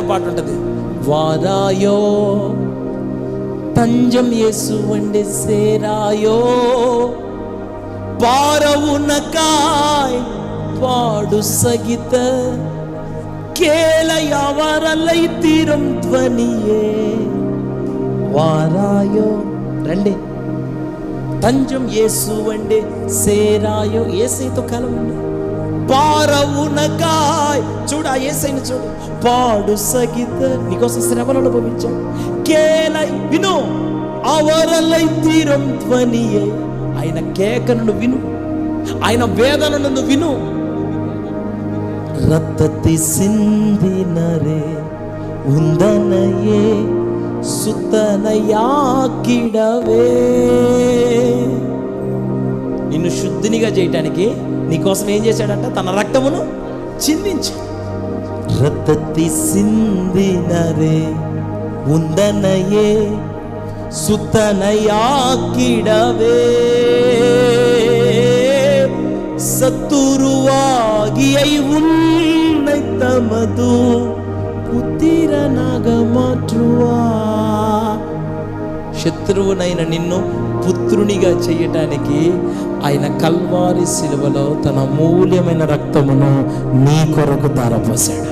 పాట ఉంటుంది. వారాయో తంజం యేసు వండే సేరాయో பாரவுனக்காய் பாடு சகித்த கேளையவரலை தீரும் ధ్వనియే వారాయో రండి తంజం యేసు వండే సేరాయో యేసైతో కలవండి. పారవునకాయ్ చూడు ఆ యేసైని చూడు, పాడు సగిత నీకోసం శ్రమలు అనుభవించాడు. కేలై విను అవరలై తీరం ధ్వనియే ఆయన కేకను విను, ఆయన వేదనను విను. రత్తతి సిందినరే ఉందనయే సుతనయాకిడవే నిన్ను శుద్ధినిగా చేయటానికి నీకోసం ఏం చేశాడంట? తన రక్తమును చిందించి. రత్తతి సిందినరే ఉందనయే ಸುತನಯಾಕಿಡವೇ ಸತ್ತುರುವಾಗಿಯೈ ಉನ್ನೈ ತಮದು పుత్రనగ మాట్రువా. శత్రువునైన నిన్ను పుత్రునిగా చేయటానికి ఆయన కల్వారి శిలువలో తన మూల్యమైన రక్తమును నీ కొరకు ధారపోసాడు.